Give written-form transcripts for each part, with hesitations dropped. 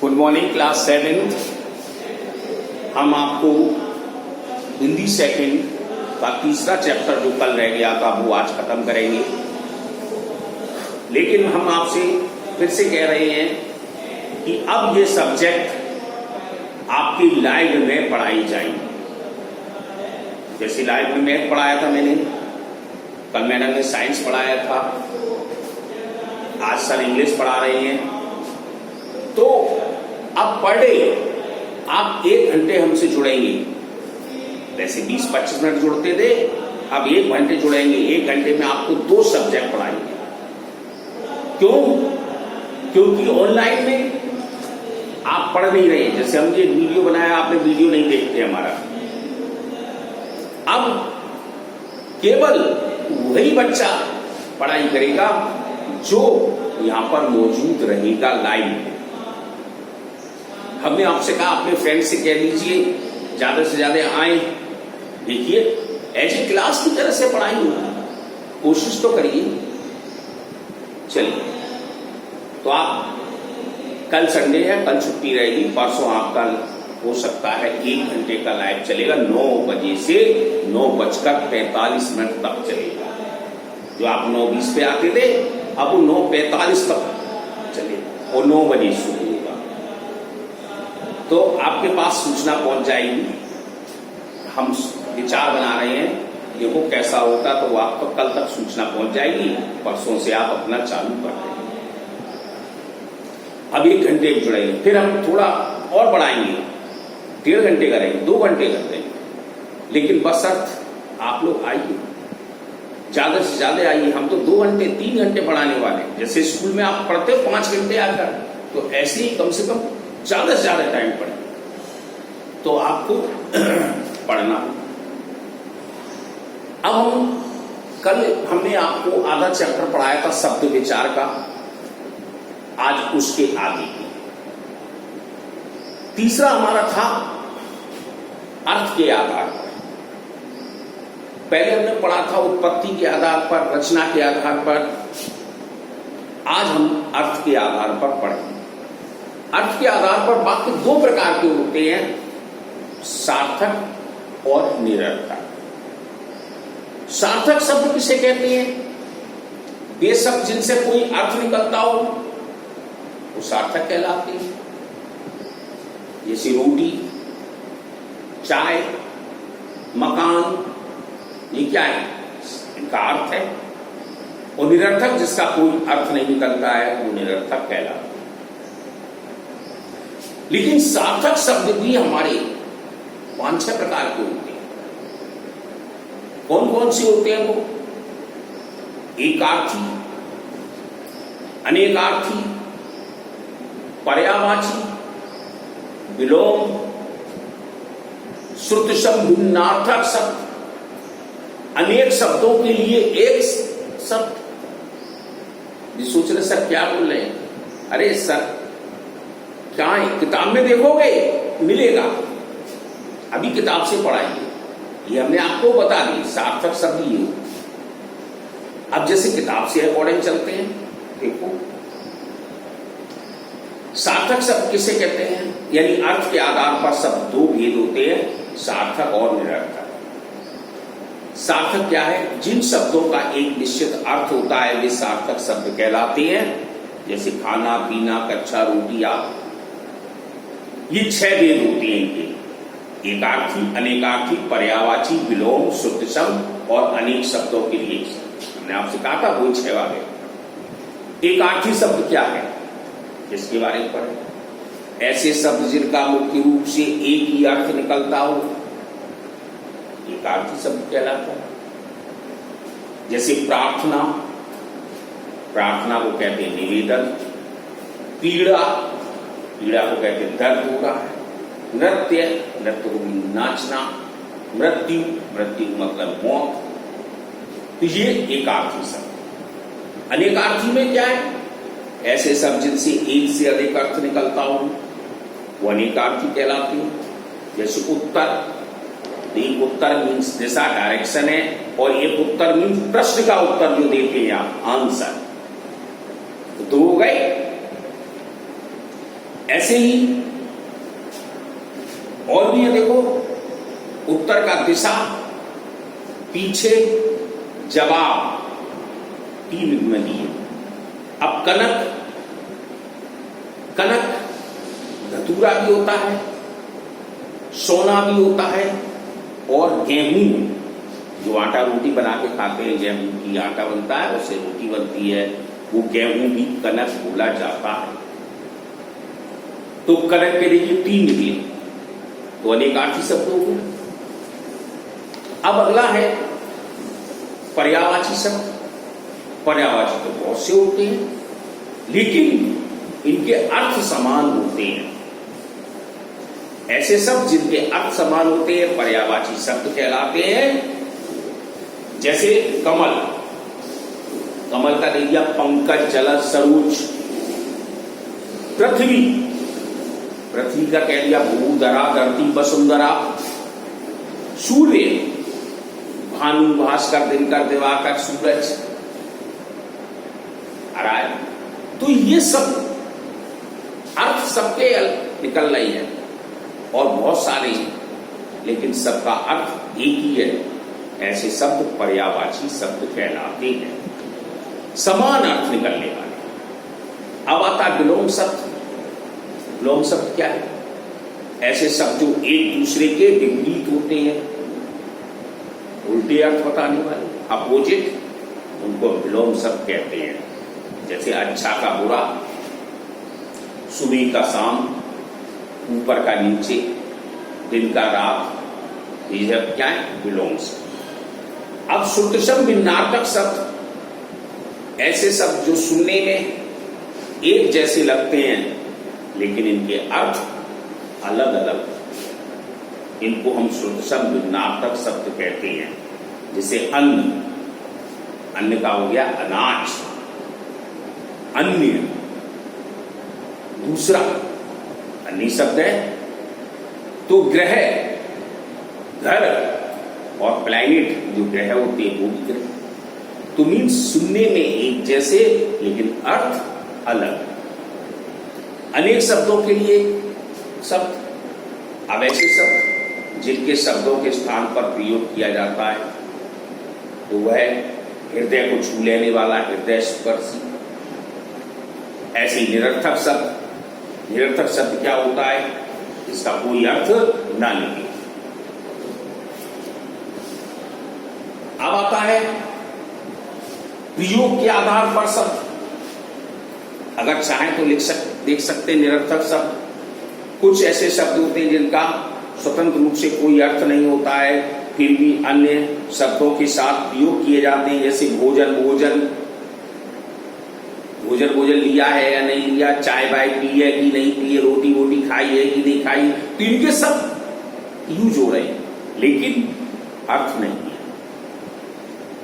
Good morning class 7। हम आपको Hindi second का तीसरा चैप्टर जो कल रह गया था वो आज खत्म करेंगे। लेकिन हम आपसे फिर से कह रहे हैं कि अब ये सब्जेक्ट आपकी लाइव में पढ़ाई जाएंगे। जैसे लाइव में मैथ पढ़ाया था मैंने, कल मैडम ने साइंस पढ़ाया था, आज सर इंग्लिश पढ़ा रहे हैं। तो अब पर डे आप 1 घंटे हमसे जुड़ेंगे। वैसे 20-25 मिनट जुड़ते थे, अब 1 घंटे जुड़ेंगे। 1 घंटे में आपको 2 सब्जेक्ट पढ़ाएंगे। क्यों? क्योंकि ऑनलाइन में आप पढ़ नहीं रहे। जैसे हम ये वीडियो बनाया, आपने वीडियो नहीं देखते हमारा। अब केवल वही बच्चा पढ़ाई करेगा जो यहां पर मौजूद रहेगा लाइव में। हमने आपसे कहा अपने फ्रेंड से कह दीजिए ज्यादा से ज्यादा आए, देखिए एज ए क्लास की तरह से पढ़ाई होगी, कोशिश तो करिए। चलिए, तो आप कल संडे है, कल छुट्टी रहेगी, परसों आपका हो सकता है 1 घंटे का लाइव चलेगा। 9 बजे से 9:45 तक चलेगा। जो आप 9:20 पे आते थे, अब वो 9:45 तक चलेगा और 9 बजे शुरू होगा। तो आपके पास सूचना पहुंच जाएगी। हम विचार बना रहे हैं, देखो कैसा होता, तो आपको कल तक सूचना पहुंच जाएगी। परसों से आप अपना चालू कर देंगे। अब 1 घंटे जुड़ेंगे, फिर हम थोड़ा और बढ़ाएंगे, 1.5 घंटे करेंगे, 2 घंटे कर देंगे। लेकिन बशर्त आप लोग आइए, ज्यादा से ज्यादा आइए। हम तो 2 घंटे 3 घंटे पढ़ाने वाले हैं। जैसे स्कूल में आप पढ़ते हो 5 घंटे आकर, तो ऐसे ही कम से कम ज्यादा से ज्यादा टाइम पढ़े तो आपको पढ़ना। अब कल हमने आपको आधा चैप्टर पढ़ाया था शब्द विचार का, आज उसके आगे तीसरा हमारा था अर्थ के आधार पर। पहले हमने पढ़ा था उत्पत्ति के आधार पर, रचना के आधार पर। आज हम अर्थ के आधार पर पढ़ेंगे। अर्थ के आधार पर वाक्य 2 प्रकार के होते हैं, सार्थक और निरर्थक। सार्थक शब्द किसे कहते हैं? वे शब्द जिनसे कोई अर्थ निकलता हो वो सार्थक कहलाते हैं। जैसे रोटी, चाय, मकान, ये क्या है? इनका अर्थ है। और निरर्थक जिसका कोई अर्थ नहीं निकलता है वो निरर्थक कहलाता है। लेकिन सार्थक शब्द भी हमारे 5-6 प्रकार के होते हैं। कौन कौन से होते हैं वो? एकार्थी, अनेकार्थी, पर्यायवाची, विलोम, श्रुत शब्द, भिन्नार्थक शब्द। अनेक शब्दों के लिए एक शब्द। सोच रहे सर क्या बोल रहे हैं? अरे सर क्या किताब में देखोगे मिलेगा, अभी किताब से पढ़ाइए। ये हमने आपको बता दी, सार्थक शब्द ये। अब जैसे किताब से अकॉर्डिंग चलते हैं, देखो सार्थक शब्द किसे कहते हैं? यानी अर्थ के आधार पर शब्द 2 भेद होते हैं, सार्थक और निरर्थक। सार्थक क्या है? जिन शब्दों का एक निश्चित अर्थ होता है वे सार्थक शब्द कहलाते हैं। जैसे खाना, पीना, कच्चा, रोटी आदि। ये 6 भेद होते हैं इनके, एकार्थी, अनेकार्थी, पर्यायवाची, विलोम, शुद्ध शब्द और अनेक शब्दों के लिए। हमने आपसे कहा था वो 6 वाले। एकार्थी शब्द क्या है? इसके बारे में पढ़ें। ऐसे शब्द जिनका मुख्य रूप से एक ही अर्थ निकलता हो, एकार्थी शब्द कहलाता है। जैसे प्रार्थना, प्रार्थना को कहते हैं निवेदन। पीड़ा, पीड़ा को कहते हैं दर्द हो रहा है। नृत्य, नृत्य को नाचना। मृत्यु, मृत्यु मतलब मौत। तो ये एकार्थी शब्द। अनेकार्थी में क्या है? ऐसे शब्द जिनसे एक से अधिक अर्थ निकलता हो वो अनेकार्थी कहलाते हैं। जैसे उत्तर, एक उत्तर मीन्स दिशा, डायरेक्शन है, और एक उत्तर मीन्स प्रश्न का उत्तर जो देते हैं आप, आंसर। तो 2 हो गए। ऐसे ही और भी है, देखो, उत्तर का दिशा, पीछे, जवाब, 3 में दिए। अब कनक, कनक धतूरा भी होता है, सोना भी होता है, और गेहूं, जो आटा रोटी बना के खाते हैं, गेहूं की आटा बनता है, उससे रोटी बनती है, वो गेहूं भी कनक बोला जाता है। तो कनक के लिए 3 निकले, तो अनेकार्थी शब्द हो गए। अब अगला है पर्यायवाची शब्द। पर्यायवाची तो बहुत से होते हैं, लेकिन इनके अर्थ समान होते हैं। ऐसे शब्द जिनके अर्थ समान होते हैं पर्यायवाची शब्द कहलाते हैं। जैसे कमल, कमल का दे दिया पंकज, जलज, सरोज। पृथ्वी, पृथ्वी का कह दिया भूधरा, धरती, वसुंधरा। सूर्य, भानु, भास्कर, दिनकर, दिवाकर, सूरज। तो ये सब अर्थ सबके निकल रही है, और बहुत सारे हैं, लेकिन सबका अर्थ एक ही है। ऐसे शब्द पर्यायवाची शब्द कहलाते हैं, समान अर्थ निकलने वाले। अब आता विलोम शब्द। विलोम शब्द क्या है? ऐसे शब्द जो एक दूसरे के विपरीत होते हैं, उल्टे अर्थ बताने वाले, अपोजिट, उनको विलोम शब्द कहते हैं। जैसे अच्छा का बुरा, सुबह का शाम, ऊपर का नीचे, दिन का रात, ये सब क्या है? विलोम शब्द। अब शुद्ध शब्द, भिन्नार्थक शब्द, ऐसे शब्द जो सुनने में एक जैसे लगते हैं, लेकिन इनके अर्थ अलग अलग, इनको हम शुद्ध शब्द, भिन्नार्थक शब्द कहते हैं। जैसे अन्न, अन्न का हो गया अनाज, अन्य, दूसरा, अन्य शब्द है। तो ग्रह, घर, और प्लैनेट, जो ग्रह होते हैं वो भी ग्रह। तो मीन्स सुनने में एक जैसे, लेकिन अर्थ अलग। अनेक शब्दों के लिए शब्द। अब ऐसे शब्द जिनके शब्दों के स्थान पर प्रयोग किया जाता है, तो वह हृदय को छू लेने वाला, हृदय स्पर्शी। ऐसे निरर्थक शब्द। निरर्थक शब्द क्या होता है? इसका कोई अर्थ ना निकले। अब आता है प्रयोग के आधार पर शब्द। अगर चाहें तो देख सकते निरर्थक शब्द। कुछ ऐसे शब्द होते हैं जिनका स्वतंत्र रूप से कोई अर्थ नहीं होता है, फिर भी अन्य शब्दों के साथ प्रयोग किए जाते हैं। जैसे भोजन, भोजन, भोजन भोजन लिया है या नहीं लिया, चाय बाय पी है कि नहीं पी है, रोटी वोटी खाई है कि नहीं खाई, तो इनके सब यूज हो रहे हैं, लेकिन अर्थ नहीं है।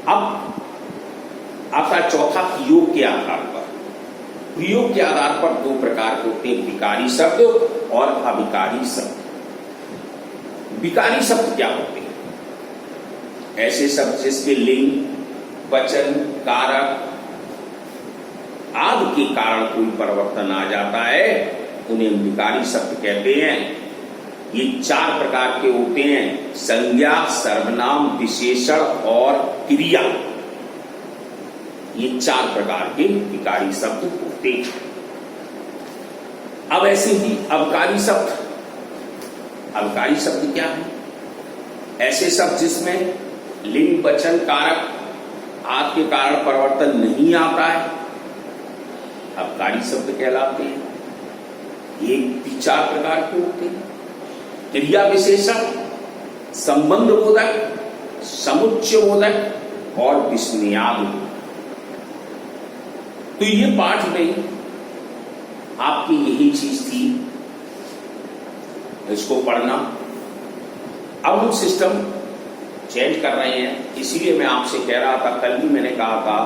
अब आता चौथा प्रयोग के आधार पर। प्रयोग के आधार पर 2 प्रकार के होते हैं, विकारी शब्द और अविकारी शब्द। विकारी शब्द क्या होते हैं? ऐसे शब्द जिसके लिंग, वचन, कारक आदि के कारण कोई परिवर्तन आ जाता है, उन्हें विकारी शब्द कहते हैं। ये 4 प्रकार के होते हैं, संज्ञा, सर्वनाम, विशेषण और क्रिया। ये 4 प्रकार के विकारी शब्द होते हैं। अब ऐसे ही अवकारी शब्द। अवकारी शब्द क्या है? ऐसे शब्द जिसमें लिंग, वचन, कारक आदि के कारण परिवर्तन नहीं आता है, अवकारी शब्द कहलाते हैं। ये 4 प्रकार के होते हैं। क्रिया विशेषण, संबंध बोधक, समुच्चय बोधक और विस्मयादि। तो ये पाठ में आपकी यही चीज थी, इसको पढ़ना। अब हम सिस्टम चेंज कर रहे हैं, इसीलिए मैं आपसे कह रहा था, कल भी मैंने कहा था,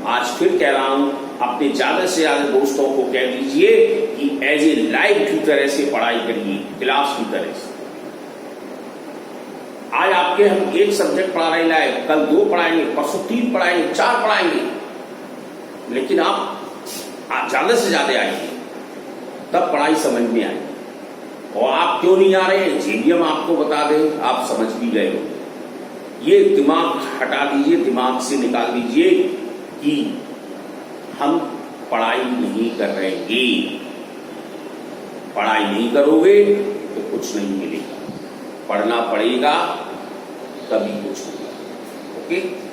आज फिर कह रहा हूं, अपने ज्यादा से ज्यादा दोस्तों को कह दीजिए कि एज ए लाइव की तरह से पढ़ाई करिए, क्लास की तरह से। आज आपके हम एक सब्जेक्ट पढ़ा रहे लाइव, कल 2 पढ़ाएंगे, परसों 3 पढ़ाएंगे, 4 पढ़ाएंगे, लेकिन आप ज्यादा से ज्यादा आइए। तब पढ़ाई समझ में आए। और आप क्यों नहीं आ रहे, ये भी हम आपको बता दें, आप समझ भी गए हो। ये दिमाग हटा दीजिए, दिमाग से निकाल दीजिए कि हम पढ़ाई नहीं कर रहे हैं। पढ़ाई नहीं करोगे तो कुछ नहीं मिलेगा, पढ़ना पड़ेगा तभी कुछ होगा। ओके।